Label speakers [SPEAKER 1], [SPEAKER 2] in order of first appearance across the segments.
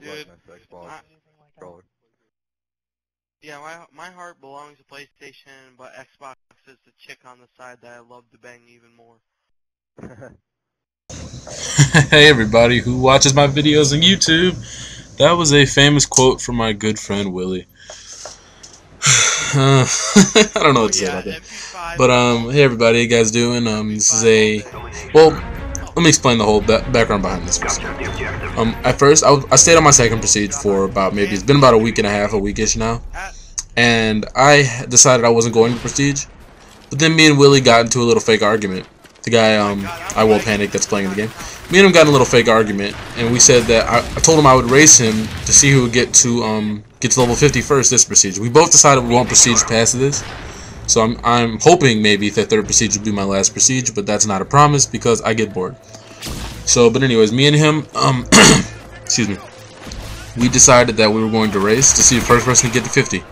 [SPEAKER 1] Dude,
[SPEAKER 2] Xbox.
[SPEAKER 1] I, yeah, my heart belongs to PlayStation, but Xbox is the chick on the side that I love to bang even more.
[SPEAKER 3] Hey everybody who watches my videos on YouTube. That was a famous quote from my good friend Willie. I don't know what to say about that. But hey everybody, how you guys doing? This is a let me explain the whole background behind this first. At first, I stayed on my second Prestige for about it's been about a week and a half, a weekish now, and I decided I wasn't going to Prestige. But then me and Willie got into a little fake argument. The guy, I Will Panic, that's playing the game. Me and him got in a little fake argument, and we said that I told him I would race him to see who would get to level 50 first this Prestige. We both decided we won't Prestige past this. So I'm hoping maybe that third Prestige would be my last Prestige, but that's not a promise because I get bored. So, but anyways, me and him, excuse me, we decided that we were going to race to see the first person to get to 50.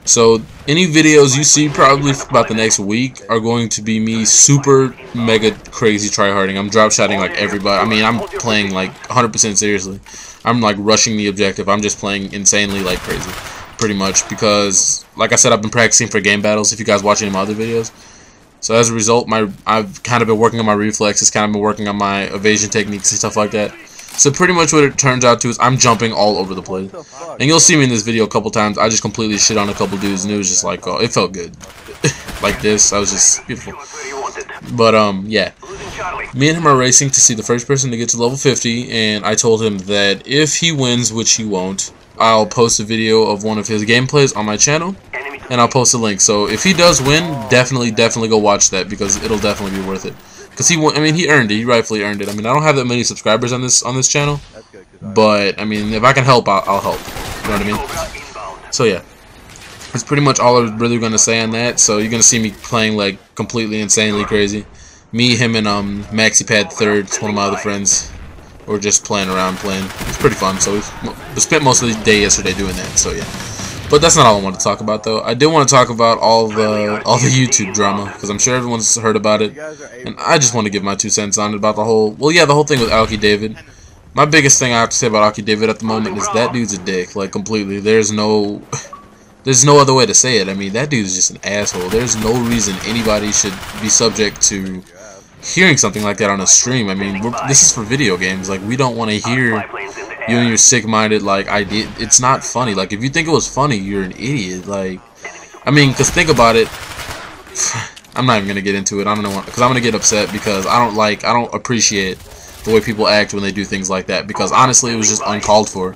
[SPEAKER 3] So any videos you see probably about the next week are going to be me super mega crazy tryharding. I'm drop shotting like everybody. I mean, I'm playing like 100% seriously. I'm like rushing the objective. I'm just playing insanely like crazy, pretty much, because like I said, I've been practicing for game battles. If you guys watch any of my other videos, so as a result, I've kind of been working on my reflexes, kind of been working on my evasion techniques and stuff like that. So pretty much what it turns out to is I'm jumping all over the place. And you'll see me in this video a couple times. I just completely shit on a couple dudes, and it was just like, oh, it felt good. Like this, I was just beautiful. But yeah, me and him are racing to see the first person to get to level 50, and I told him that if he wins, which he won't, I'll post a video of one of his gameplays on my channel, and I'll post a link. So if he does win, definitely go watch that, because it'll definitely be worth it. Because he earned it. He rightfully earned it. I mean, I don't have that many subscribers on this channel, but I mean, if I can help, I'll help. You know what I mean? So yeah, that's pretty much all I'm really gonna say on that. So you're gonna see me playing like completely insanely crazy. Me, him, and MaxiPad Third, one of my other friends, we're just playing around, playing. It's pretty fun. So we spent most of the day yesterday doing that. So yeah. But that's not all I want to talk about, though. I did want to talk about all the YouTube drama, because I'm sure everyone's heard about it, and I just want to give my 2 cents on it about the whole thing with Alki David. My biggest thing I have to say about Alki David at the moment is that dude's a dick, like completely. There's no other way to say it. I mean, that dude's just an asshole. There's no reason anybody should be subject to hearing something like that on a stream. I mean, this is for video games. Like, we don't want to hear you and your sick-minded, like, idea. It's not funny. Like, if you think it was funny, you're an idiot. Like, I mean, because think about it. I'm not even going to get into it. I don't know, because I'm going to get upset, because I don't appreciate the way people act when they do things like that, because honestly, it was just uncalled for.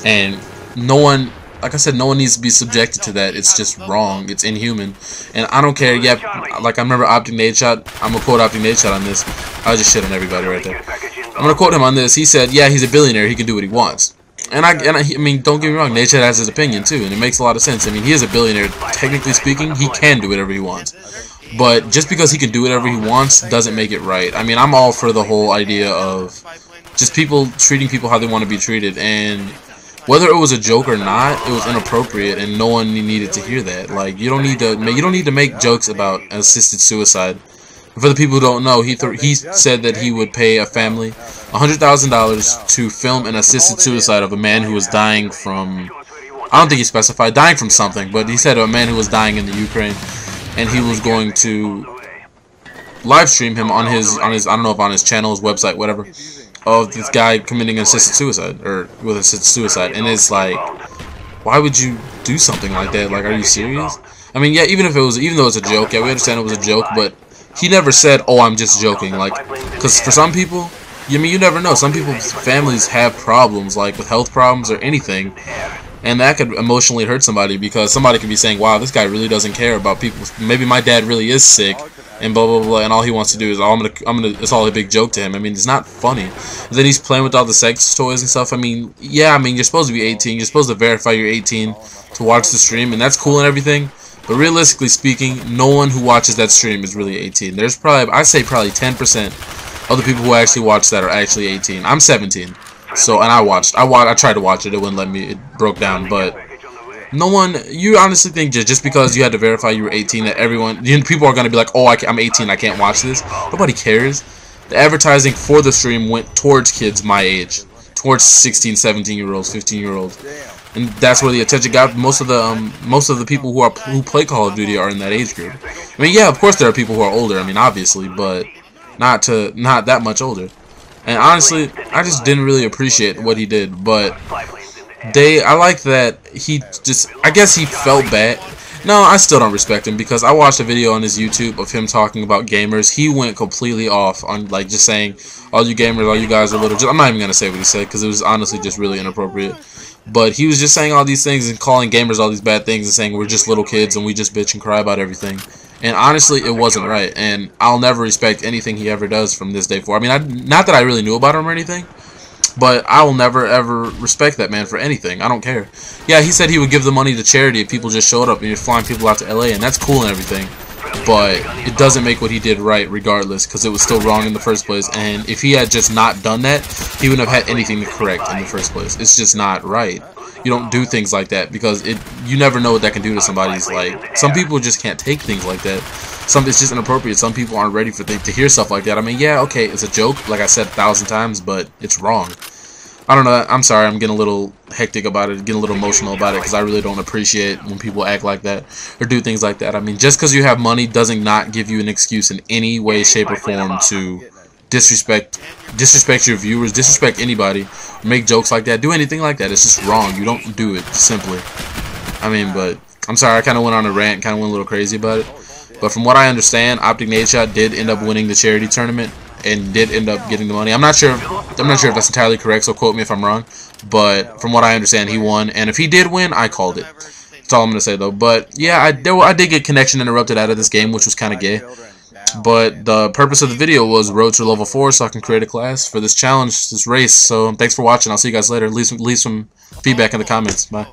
[SPEAKER 3] And no one, like I said, no one needs to be subjected to that. It's just wrong. It's inhuman. And I don't care. Yeah, like I remember Optic Nadeshot. I'm going to quote Optic Nadeshot on this. I just shit on everybody right there. I'm going to quote him on this. He said, yeah, he's a billionaire. He can do what he wants. And I mean, don't get me wrong. Nadeshot has his opinion, too. And it makes a lot of sense. I mean, he is a billionaire. Technically speaking, he can do whatever he wants. But just because he can do whatever he wants doesn't make it right. I mean, I'm all for the whole idea of just people treating people how they want to be treated. And whether it was a joke or not, it was inappropriate, and no one needed to hear that. Like, you don't need to make jokes about assisted suicide. For the people who don't know, he said that he would pay a family $100,000 to film an assisted suicide of a man who was dying from, I don't think he specified, dying from something, but he said a man who was dying in the Ukraine, and he was going to live stream him on his I don't know if on his channel, his website, whatever, of this guy committing assisted suicide, or with assisted suicide. And it's like, why would you do something like that? Like, are you serious? I mean, yeah, even though it's a joke, yeah, we understand it was a joke, but he never said, oh, I'm just joking. Like, because for some people, I mean, you never know. Some people's families have problems, like with health problems or anything, and that could emotionally hurt somebody, because somebody could be saying, wow, this guy really doesn't care about people. Maybe my dad really is sick, and blah blah blah, and all he wants to do is, it's all a big joke to him. I mean, it's not funny. And then he's playing with all the sex toys and stuff. I mean, yeah, I mean, you're supposed to be 18. You're supposed to verify you're 18 to watch the stream, and that's cool and everything. But realistically speaking, no one who watches that stream is really 18. There's probably, I'd say probably 10% of the people who actually watch that are actually 18. I'm 17. So, and I tried to watch it. It wouldn't let me. It broke down. But no one, you honestly think just because you had to verify you were 18 that people are going to be like, oh, I'm 18, I can't watch this? Nobody cares. The advertising for the stream went towards kids my age. towards 16, 17-year-olds, 15-year-olds, and that's where the attention got. Most of the people who play Call of Duty are in that age group. I mean, yeah, of course there are people who are older. I mean, obviously, but not that much older. And honestly, I just didn't really appreciate what he did. But I like that he just, I guess he felt bad. No, I still don't respect him because I watched a video on his YouTube of him talking about gamers. He went completely off on like just saying, all you gamers, all you guys are little. I'm not even gonna say what he said because it was honestly just really inappropriate. But he was just saying all these things and calling gamers all these bad things and saying we're just little kids and we just bitch and cry about everything. And honestly, it wasn't right. And I'll never respect anything he ever does from this day forward. I mean, not that I really knew about him or anything, but I will never ever respect that man for anything. I don't care. Yeah, he said he would give the money to charity if people just showed up and you're flying people out to LA, and that's cool and everything. But it doesn't make what he did right regardless, because it was still wrong in the first place. And if he had just not done that, he wouldn't have had anything to correct in the first place. It's just not right. You don't do things like that because you never know what that can do to somebody's, like, some people just can't take things like that. It's just inappropriate. Some people aren't ready to hear stuff like that. I mean, yeah, okay, it's a joke, like I said 1,000 times, but it's wrong. I don't know. I'm sorry. I'm getting a little hectic about it, getting a little emotional about it, because I really don't appreciate when people act like that or do things like that. I mean, just because you have money doesn't not give you an excuse in any way, shape, or form to disrespect your viewers, disrespect anybody, make jokes like that, do anything like that. It's just wrong. You don't do it, simply. I mean, but I'm sorry. I kind of went on a rant, kind of went a little crazy about it. But from what I understand, Optic Nadeshot did end up winning the charity tournament and did end up getting the money. I'm not sure if that's entirely correct, so quote me if I'm wrong. But from what I understand, he won. And if he did win, I called it. That's all I'm going to say, though. But yeah, I did get connection interrupted out of this game, which was kind of gay. But the purpose of the video was road to level 4 so I can create a class for this challenge, this race. So thanks for watching. I'll see you guys later. Leave some feedback in the comments. Bye.